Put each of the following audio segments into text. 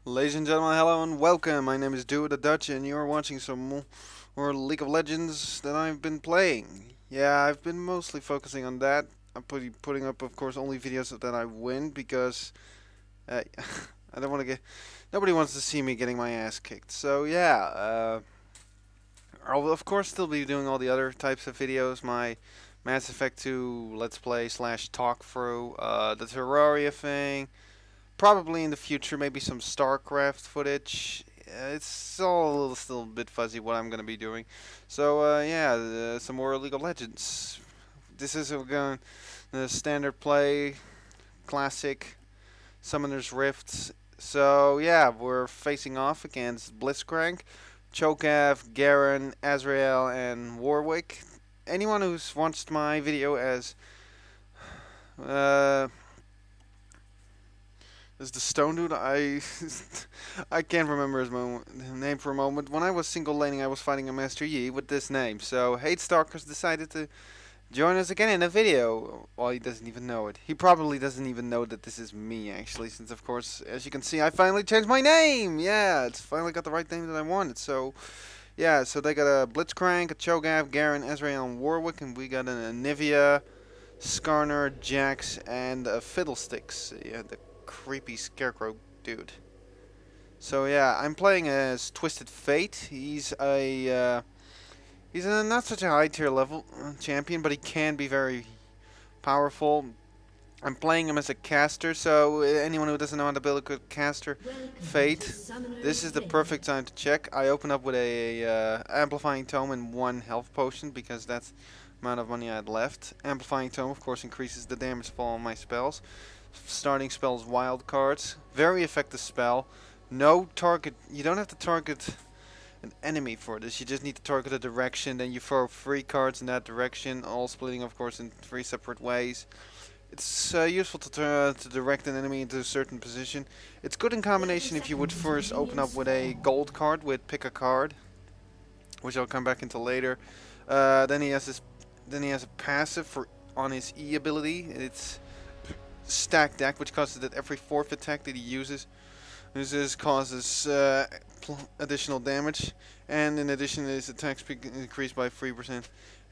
Ladies and gentlemen, hello and welcome. My name is Do the Dutch, and you're watching some more League of Legends that I've been playing. Yeah, I've been mostly focusing on that. I'm putting up, of course, only videos that I win because uh, I don't want to get. Nobody wants to see me getting my ass kicked. So yeah, I'll of course still be doing all the other types of videos. My Mass Effect 2 Let's Play / talk through, the Terraria thing. Probably in the future, maybe some StarCraft footage. It's all still a bit fuzzy what I'm gonna be doing. So yeah, some more League of Legends. This is going the standard play, classic, Summoner's Rift. So yeah, we're facing off against Blitzcrank, Cho'Gath, Garen, Azrael, and Warwick. Anyone who's watched my video as uh, is the Stone Dude? I can't remember his name for a moment. When I was single laning, I was fighting a Master Yi with this name. So Hate Stalkers decided to join us again in a video. Well, he doesn't even know it. He probably doesn't even know that this is me, actually, since of course, as you can see, I finally changed my name. Yeah, it's finally got the right name that I wanted. So yeah, so they got a Blitzcrank, a Cho'Gath, Garen, Ezreal, and Warwick, and we got an Anivia, Skarner, Jax, and a Fiddlesticks. Yeah, the creepy scarecrow dude. So yeah, I'm playing as Twisted Fate. He's a not such a high tier level champion, but he can be very powerful. I'm playing him as a caster, so anyone who doesn't know how to build a good caster, Fate, this is the perfect time to check. I open up with a Amplifying Tome and 1 health potion because that's the amount of money I had left. Amplifying Tome, of course, increases the damage of all my spells. Starting spells, wild cards, very effective spell. No target, you don't have to target an enemy for this, you just need to target a direction, then you throw 3 cards in that direction, all splitting of course in 3 separate ways. It's useful to direct an enemy into a certain position. It's good in combination if you would first open up with a gold card with pick a card, which I'll come back into later. Then he has a passive for on his E ability. It's Stack Deck, which causes that every 4th attack that he uses causes additional damage, and in addition his attack speed increased by 3%,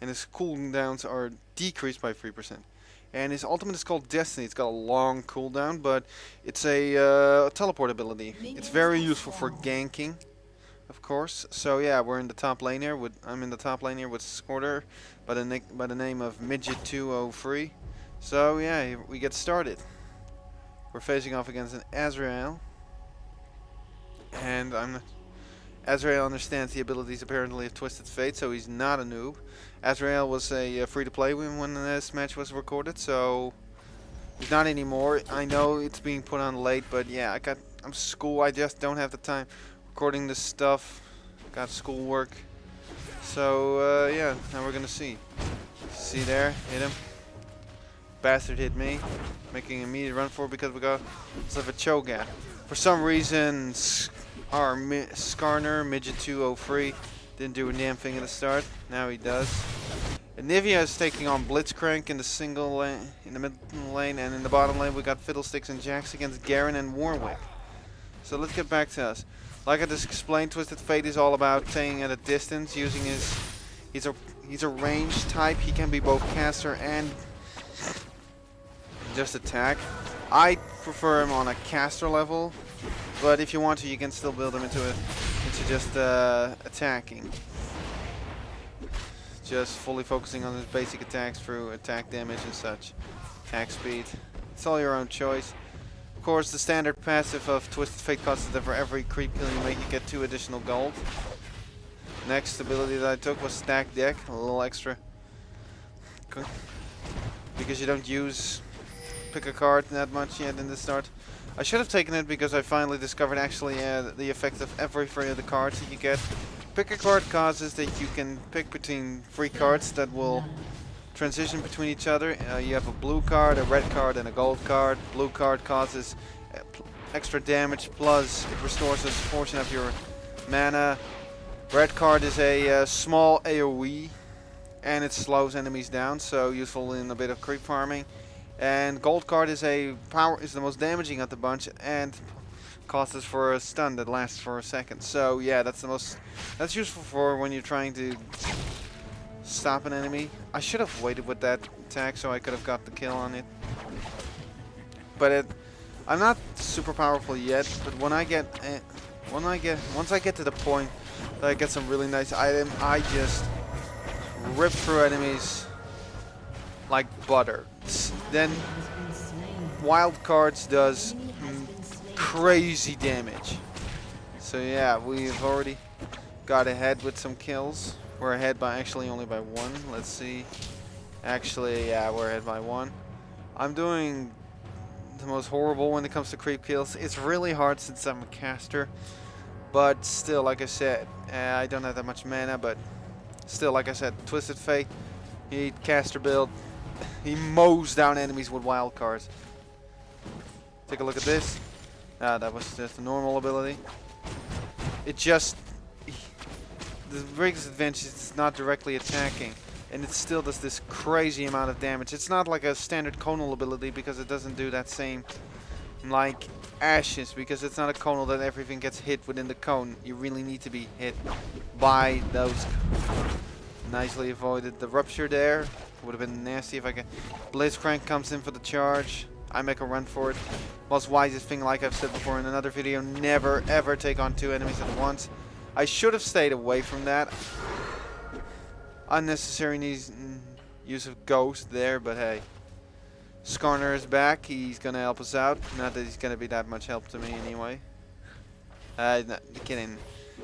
and his cooldowns are decreased by 3%. And his ultimate is called Destiny. It's got a long cooldown, but it's a teleport ability. It's very useful for ganking, of course. So yeah, we're in the top lane here. I'm in the top lane here with Skorter by the name of Midget203. So yeah, we get started. We're facing off against an Azrael, and Azrael understands the abilities apparently of Twisted Fate, so he's not a noob. Azrael was a free-to-play when this match was recorded, so he's not anymore. I know it's being put on late, but yeah, I'm school. I just don't have the time recording this stuff. Got schoolwork, so yeah. Now we're gonna see. See there, hit him. Bastard hit me, making an immediate run for it because we got sort of a Cho'Gath. For some reason, our Skarner, Midget203, didn't do a damn thing at the start. Now he does. Anivia is taking on Blitzcrank in the single lane, in the middle lane, and in the bottom lane we got Fiddlesticks and Jax against Garen and Warwick. So let's get back to us. Like I just explained, Twisted Fate is all about staying at a distance, using he's a ranged type. He can be both caster and just attack. I prefer him on a caster level, but if you want to, you can still build him into just attacking. Just fully focusing on his basic attacks through attack damage and such. Attack speed. It's all your own choice. Of course, the standard passive of Twisted Fate causes that for every creep kill you make, you get 2 additional gold. Next ability that I took was Stack Deck, a little extra. Because you don't use pick a card that much yet in the start. I should have taken it because I finally discovered actually the effect of every 3 of the cards that you get. Pick a card causes that you can pick between 3 cards that will transition between each other. You have a blue card, a red card, and a gold card. Blue card causes extra damage, plus it restores a portion of your mana. Red card is a small AoE, and it slows enemies down, so useful in a bit of creep farming. And gold card is the most damaging of the bunch, and causes for a stun that lasts for a second. So yeah, that's useful for when you're trying to stop an enemy. I should have waited with that attack so I could have got the kill on it. But I'm not super powerful yet. But once I get to the point that I get some really nice item, I just rip through enemies like butter. Then Wild Cards does crazy damage. So yeah, we've already got ahead with some kills. We're ahead by actually only by 1. Let's see. Actually, yeah, we're ahead by 1. I'm doing the most horrible when it comes to creep kills. It's really hard since I'm a caster. But still, like I said, I don't have that much mana, but still, like I said, Twisted Fate, he caster build, he mows down enemies with wild cards. Take a look at this. That was just a normal ability. It just, the biggest advantage is it's not directly attacking, and it still does this crazy amount of damage. It's not like a standard conal ability because it doesn't do that same like Ashes, because it's not a conal that everything gets hit within the cone. You really need to be hit by those. Nicely avoided the rupture there. Would have been nasty if I could. Blitzcrank comes in for the charge. I make a run for it. Most wisest thing, like I've said before in another video, never ever take on 2 enemies at once. I should have stayed away from that. Unnecessary use of Ghost there, but hey. Skarner is back. He's gonna help us out. Not that he's gonna be that much help to me anyway. Not kidding.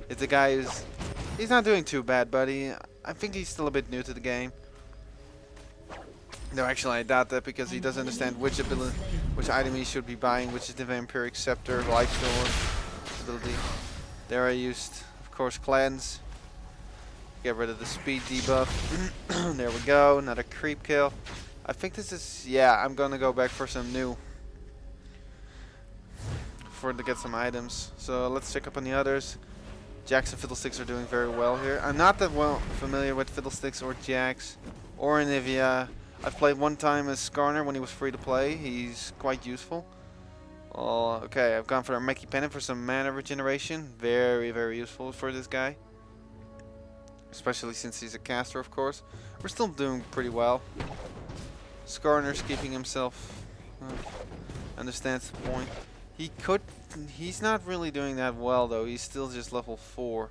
It's a guy he's not doing too bad, buddy. I think he's still a bit new to the game. No, actually, I doubt that because he doesn't understand which item he should be buying, which is the Vampiric Scepter, Lightstorm ability. There I used, of course, Cleanse. Get rid of the speed debuff. There we go. Another creep kill. I think this is, yeah, I'm gonna go back for some new. To get some items. So let's check up on the others. Jax and Fiddlesticks are doing very well here. I'm not that well familiar with Fiddlesticks or Jax or Anivia. I've played one time as Skarner when he was free to play. He's quite useful. Okay, I've gone for a Meki Pennant for some mana regeneration. Very, very useful for this guy. Especially since he's a caster, of course. We're still doing pretty well. Skarner's keeping himself. Understands the point. He's not really doing that well though. He's still just level 4.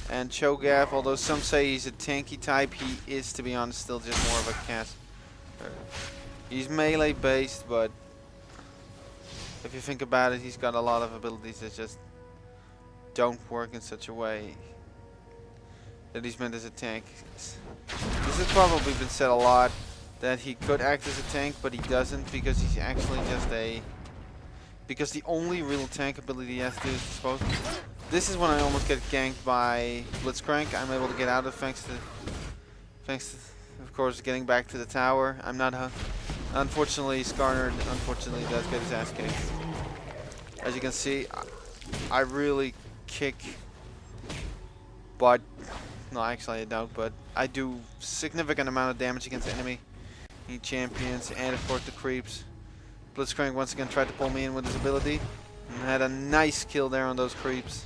And Cho'Gath, although some say he's a tanky type, he is, to be honest, still just more of a caster. He's melee based, but if you think about it, he's got a lot of abilities that just don't work in such a way that he's meant as a tank. This has probably been said a lot, that he could act as a tank, but he doesn't, because he's actually just because the only real tank ability he has to do is suppose. This is when I almost get ganked by Blitzcrank. I'm able to get out of thanks to, of course, getting back to the tower. I'm not, unfortunately, Skarner unfortunately does get his ass kicked. As you can see, I really kick, but, no, actually I don't, but I do significant amount of damage against enemy champions, and of course the creeps. Blitzcrank once again tried to pull me in with his ability, and had a nice kill there on those creeps.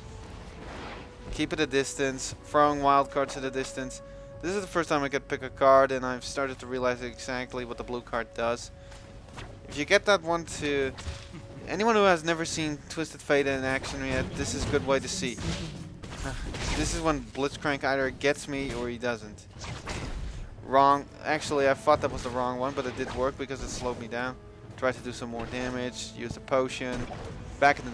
Keep it a distance, throwing wild cards at a distance. This is the first time I could pick a card, and I've started to realize exactly what the blue card does. If you get that one to anyone who has never seen Twisted Fate in action yet, this is a good way to see. This is when Blitzcrank either gets me or he doesn't. Wrong. Actually, I thought that was the wrong one, but it did work because it slowed me down. Tried to do some more damage. Use the potion. Back into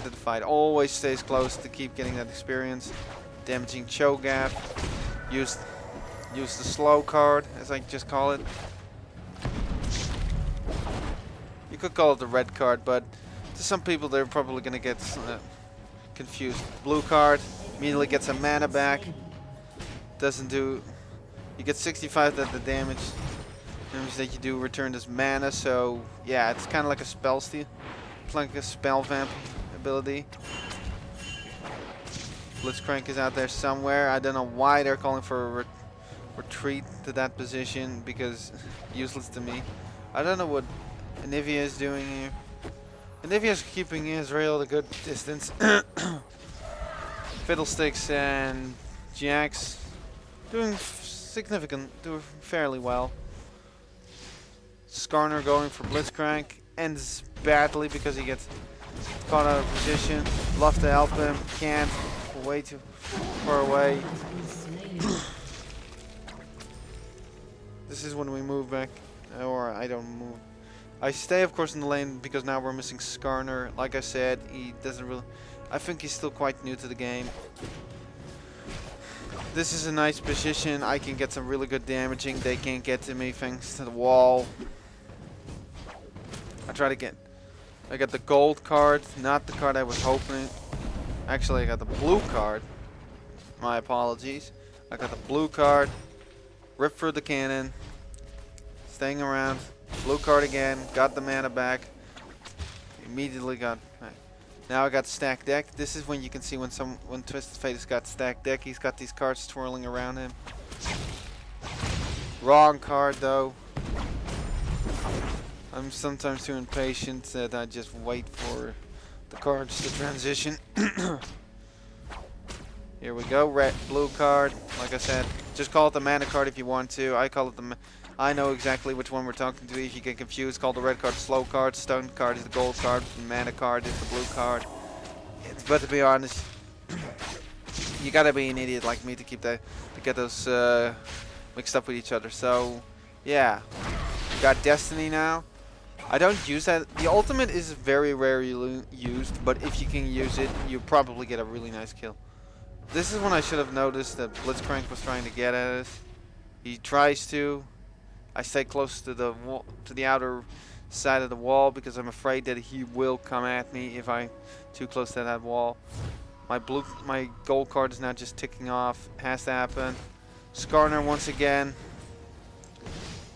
the fight. Always stays close to keep getting that experience. Damaging Cho'Gath. Use the slow card, as I just call it. You could call it the red card, but to some people they're probably gonna get confused. Blue card immediately gets some mana back. Doesn't do. You get 65 that the damage that you do return as mana, so yeah, it's kind of like a spell steal. It's like a spell vamp ability. Blitzcrank is out there somewhere. I don't know why they're calling for a retreat to that position, because useless to me. I don't know what Anivia is doing here. And Nivea's keeping Israel at a good distance. Fiddlesticks and Jax doing doing fairly well. Skarner going for Blitzcrank ends badly because he gets caught out of position. Love to help him, can't. Way too far away. This is when we move back, or I don't move. I stay, of course, in the lane because now we're missing Skarner. Like I said, he doesn't really. I think he's still quite new to the game. This is a nice position. I can get some really good damaging. They can't get to me thanks to the wall. I got the gold card, not the card I was hoping. Actually, I got the blue card. My apologies. I got the blue card. Rip through the cannon. Staying around. Blue card again. Got the mana back. Immediately got. Now I got stacked deck. This is when you can see when Twisted Fate has got stacked deck. He's got these cards twirling around him. Wrong card though. I'm sometimes too impatient that I just wait for the cards to transition. Here we go. Blue card. Like I said, just call it the mana card if you want to. I call it the. I know exactly which one we're talking to. If you get confused, call the red card slow card. Stone card is the gold card. The mana card is the blue card. But to be honest, you gotta be an idiot like me to get those mixed up with each other. So yeah, got Destiny now. I don't use that. The ultimate is very rarely used, but if you can use it, you probably get a really nice kill. This is when I should have noticed that Blitzcrank was trying to get at us. He tries to. I stay close to the wall, to the outer side of the wall because I'm afraid that he will come at me if I'm too close to that wall. My gold card is now just ticking off. Has to happen. Skarner once again.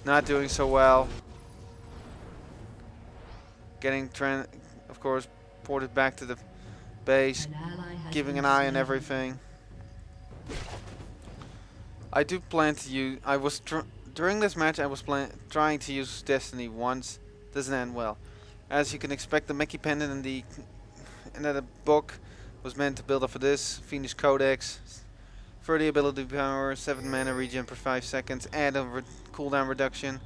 Not doing so well. Getting, of course, ported back to the base. Giving an eye on everything. I do plan to use. During this match, I was trying to use Destiny once. Doesn't end well. As you can expect, the Mickey pendant in the book was meant to build up for this. Fiendish Codex. 30 ability power, 7 mana regen per 5 seconds, and a cooldown reduction.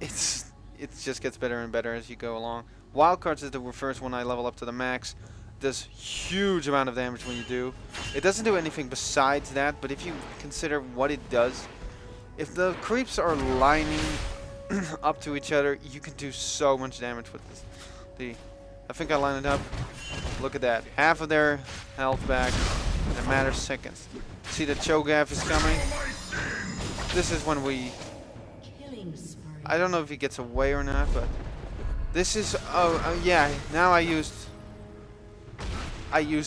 It just gets better and better as you go along. Wildcards is the first one I level up to the max. Does huge amount of damage when you do. It doesn't do anything besides that, but if you consider what it does, if the creeps are lining up to each other, you can do so much damage with this. I think I lined it up. Look at that. Half of their health back in a matter of seconds. See the Cho'Gath is coming. This is when we... I don't know if he gets away or not, but... This is... yeah, now I used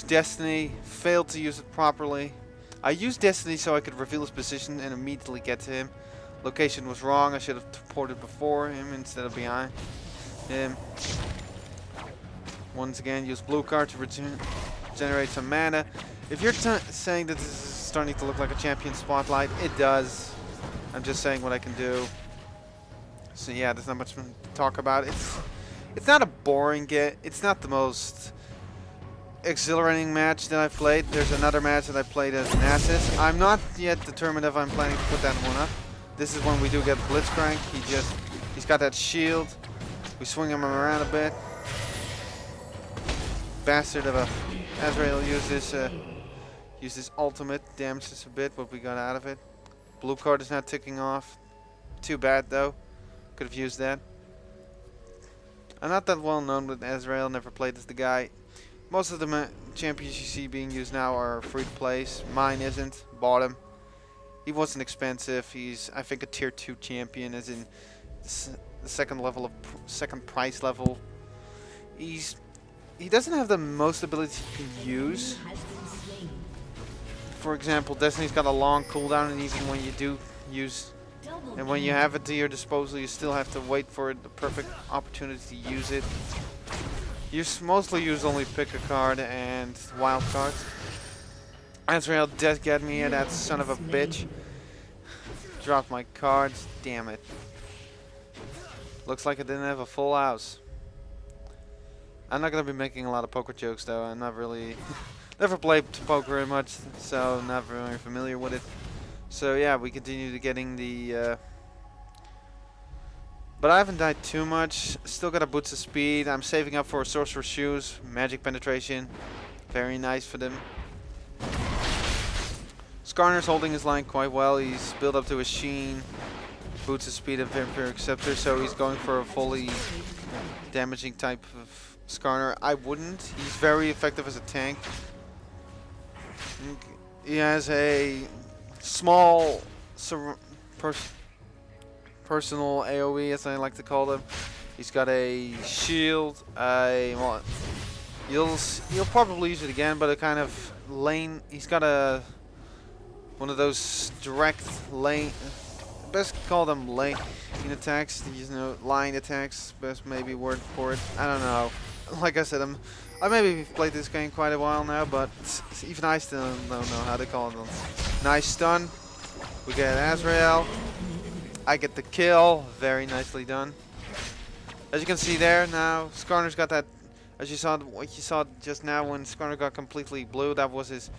Destiny. Failed to use it properly. I used Destiny so I could reveal his position and immediately get to him. Location was wrong. I should have ported before him instead of behind him. Once again, use blue card to generate some mana. If you're saying that this is starting to look like a champion spotlight, it does. I'm just saying what I can do. So yeah, there's not much to talk about. It's not a boring game. It's not the most exhilarating match that I've played. There's another match that I played as Nasus. I'm not yet determined if I'm planning to put that one up. This is when we do get Blitzcrank. He's got that shield. We swing him around a bit. Bastard of a Azrael used this ultimate, damaged us a bit, but we got out of it. Blue card is not ticking off. Too bad though. Could have used that. I'm not that well known with Azrael. Never played as the guy. Most of the champions you see being used now are free to play. Mine isn't. Bought him. He wasn't expensive. He's, I think, a tier 2 champion, as in the second price level. He doesn't have the most abilities you can use. For example, Destiny's got a long cooldown, and even when you do use, and when you have it to your disposal, you still have to wait for the perfect opportunity to use it. You mostly use only pick a card and wild cards. Azrael did get me, that son of a bitch. Dropped my cards, damn it. Looks like I didn't have a full house. I'm not gonna be making a lot of poker jokes though. I'm not really never played poker very much, so not very familiar with it. So yeah, we continue to getting the. But I haven't died too much. Still got a boots of speed. I'm saving up for sorcerer's shoes, magic penetration. Very nice for them. Skarner's holding his line quite well. He's built up to a sheen, boots of speed, and vampiric scepter, so he's going for a fully damaging type of Skarner. I wouldn't. He's very effective as a tank. He has a small personal AoE, as I like to call them. He's got a shield. Well, you'll probably use it again, but a kind of lane. He's got a one of those direct lane. Best call them lane attacks. You know, line attacks. Best maybe word for it. I don't know. Like I said, I maybe played this game quite a while now, but even I still don't know how to call them. Nice stun. We get Azrael. I get the kill. Very nicely done. As you can see there now, Skarner's got that. As you saw, what you saw just now when Skarner got completely blue, that was his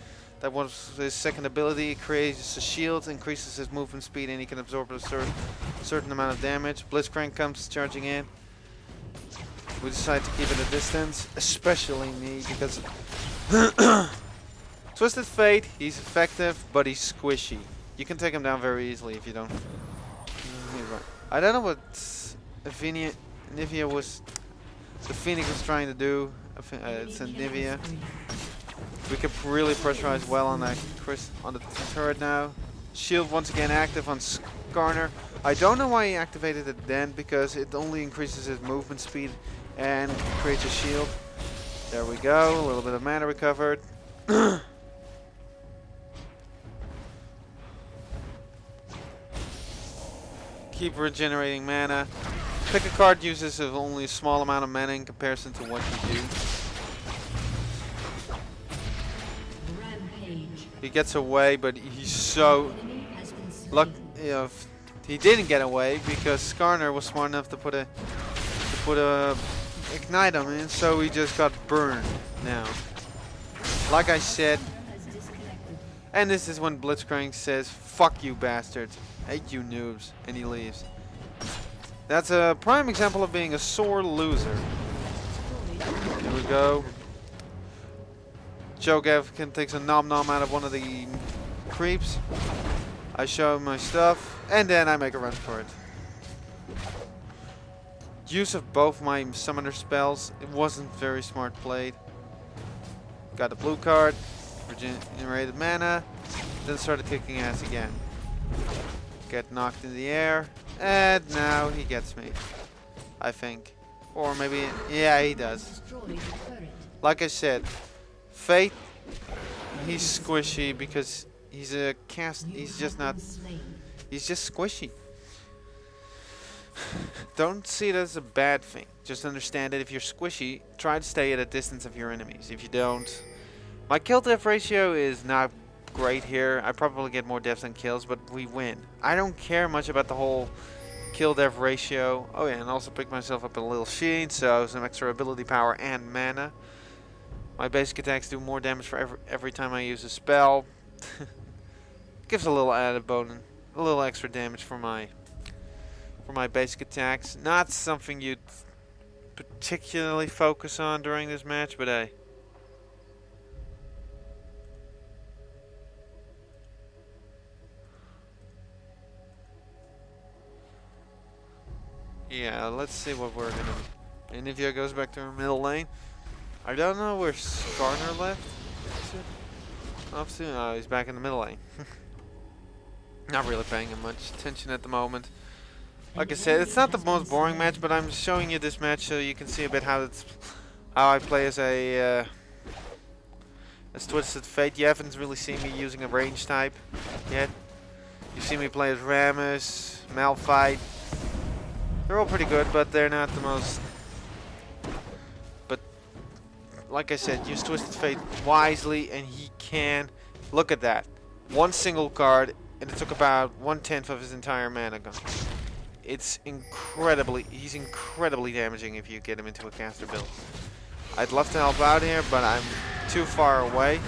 second ability. It creates a shield, increases his movement speed, and he can absorb a certain amount of damage. Blitzcrank comes charging in. We decide to keep it a distance, especially me, because Twisted Fate, he's effective, but he's squishy. You can take him down very easily if you don't. I don't know what Nivea was. The Phoenix was trying to do. It's a Nivea. We can really pressurize well on that on the turret now. Shield once again active on Skarner. I don't know why he activated it then, because it only increases his movement speed and creates a shield. There we go. A little bit of mana recovered. Keep regenerating mana. Pick a card uses only a small amount of mana in comparison to what you do. He gets away, but he's so lucky. He didn't get away because Skarner was smart enough to put a ignite on him, so he just got burned. Now, like I said, and this is when Blitzcrank says, "Fuck you, bastards! Hate you, noobs," and he leaves. That's a prime example of being a sore loser. Here we go. Cho'Gath takes a nom-nom out of one of the creeps. I show him my stuff, and then I make a run for it. Use of both my summoner spells, it wasn't very smart played. Got a blue card, regenerated mana, then started kicking ass again. Get knocked in the air, and now he gets me. I think. Or maybe, yeah, he does. Like I said, Fate, he's squishy because he's a cast. He's just not. He's just squishy. Don't see it as a bad thing. Just understand that if you're squishy, try to stay at a distance of your enemies. If you don't, my kill death ratio is not great here. I probably get more deaths than kills, but we win. I don't care much about the whole kill death ratio. Oh yeah, and also pick myself up a little shield, so some extra ability power and mana. My basic attacks do more damage for every time I use a spell. Gives a little added bonus, a little extra damage for my basic attacks. Not something you'd particularly focus on during this match, but hey. Yeah, let's see what we're gonna. Anivia goes back to her middle lane. I don't know where Skarner left. Off soon. Oh, he's back in the middle lane. Not really paying him much attention at the moment. Like I said, it's not the most boring match, but I'm showing you this match so you can see a bit how I play as a as Twisted Fate. You haven't really seen me using a range type yet. You see me play as Rammus, Malphite. They're all pretty good, but they're not the most. But like I said, use Twisted Fate wisely, and he can. Look at that. One single card, and it took about 1/10 of his entire mana gone. It's incredibly. He's incredibly damaging if you get him into a caster build. I'd love to help out here, but I'm too far away.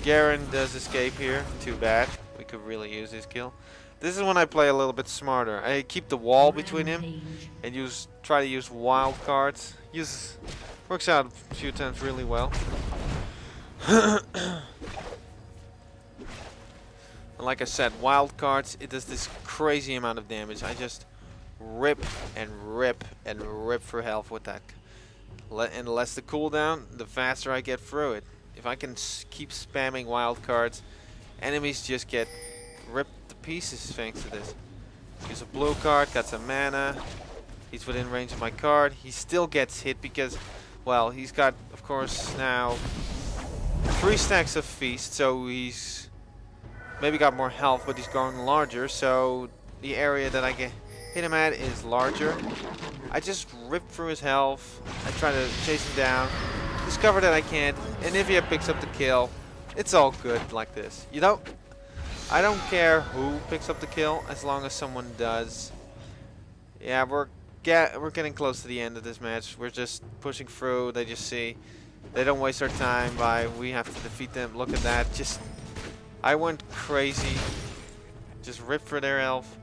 Garen does escape here. Too bad. We could really use his kill. This is when I play a little bit smarter. I keep the wall between him and try to use wild cards. Works out a few times really well. Like I said, wild cards, it does this crazy amount of damage. I just rip and rip and rip for health with that. And the less the cooldown, the faster I get through it. If I can keep spamming wild cards, enemies just get ripped to pieces thanks to this. Use a blue card, got some mana. He's within range of my card. He still gets hit because, well, he's got, of course, now 3 stacks of feast, so he's maybe got more health, but he's growing larger, so the area that I get hit him at is larger. I just rip through his health. I try to chase him down. Discover that I can't. Anivia picks up the kill. It's all good like this. You know, I don't care who picks up the kill as long as someone does. Yeah, we're getting close to the end of this match. We're just pushing through. They just see. They don't waste our time by we have to defeat them. Look at that. I went crazy. Just rip for their health.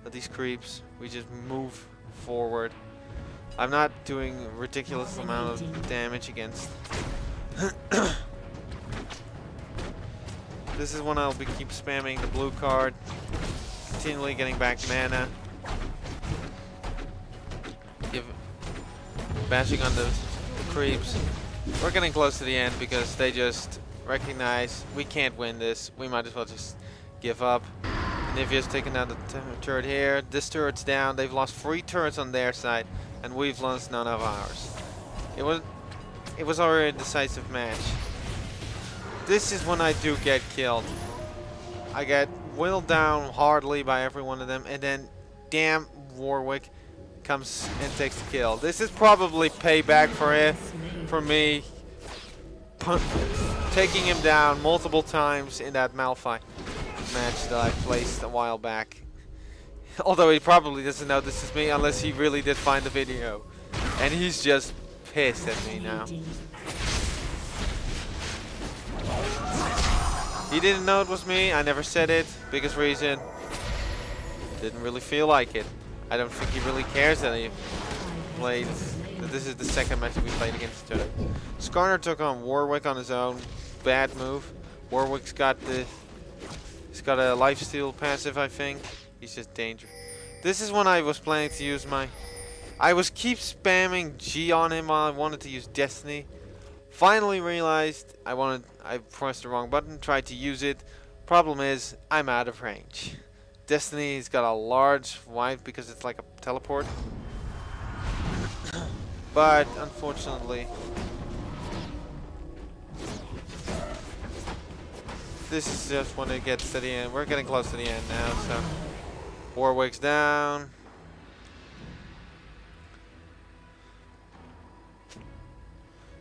But these creeps, we just move forward. I'm not doing a ridiculous amount of damage against. This is when I'll keep spamming the blue card, continually getting back mana. Bashing on the creeps. We're getting close to the end because they just recognize we can't win this. We might as well just give up. Nivea's taking down the turret here. This turret's down. They've lost 3 turrets on their side, and we've lost none of ours. It was already a decisive match. This is when I do get killed. I get whittled down hardly by every one of them, and then damn Warwick comes and takes the kill. This is probably payback for me taking him down multiple times in that Malphite match that I placed a while back. Although he probably doesn't know this is me unless he really did find the video. And he's just pissed at me now. He didn't know it was me. I never said it. Biggest reason. Didn't really feel like it. I don't think he really cares that he played. That this is the second match we played against each other. Skarner took on Warwick on his own. Bad move. Warwick's got the... He's got a lifesteal passive, I think. He's just dangerous. This is when I was planning to use my... I was keep spamming G on him while I wanted to use Destiny. Finally realized I pressed the wrong button, tried to use it. Problem is, I'm out of range. Destiny's got a large wipe because it's like a teleport. But, unfortunately... This is just when it gets to the end. We're getting close to the end now, so... Warwick's down.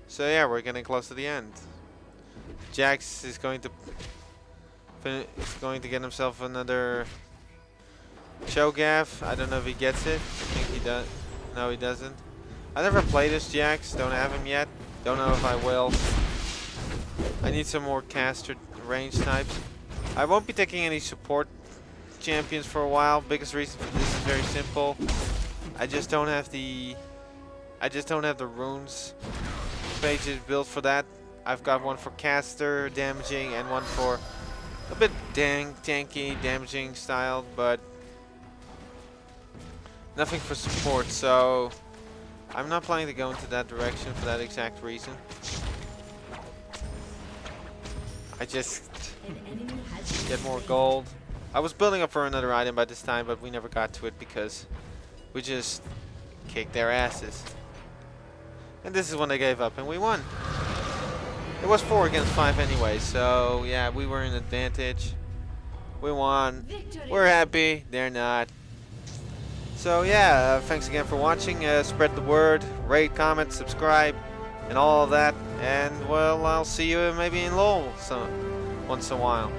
So yeah, we're getting close to the end. Jax is going to get himself another Cho'Gath. I don't know if he gets it. I think he does. No, he doesn't. I never played this Jax. Don't have him yet. Don't know if I will. I need some more caster range types. I won't be taking any support champions for a while. Biggest reason for this is very simple. I just don't have the runes pages built for that. I've got one for caster damaging and one for a bit tanky damaging style, but nothing for support, so I'm not planning to go into that direction for that exact reason. I just get more gold. I was building up for another item by this time, but we never got to it because we just kicked their asses. And this is when they gave up and we won. It was 4 against 5 anyway, so yeah, we were in advantage. We won. We're happy. They're not. So yeah, thanks again for watching. Spread the word, rate, comment, subscribe, and all of that. And well, I'll see you maybe in LOL once in a while.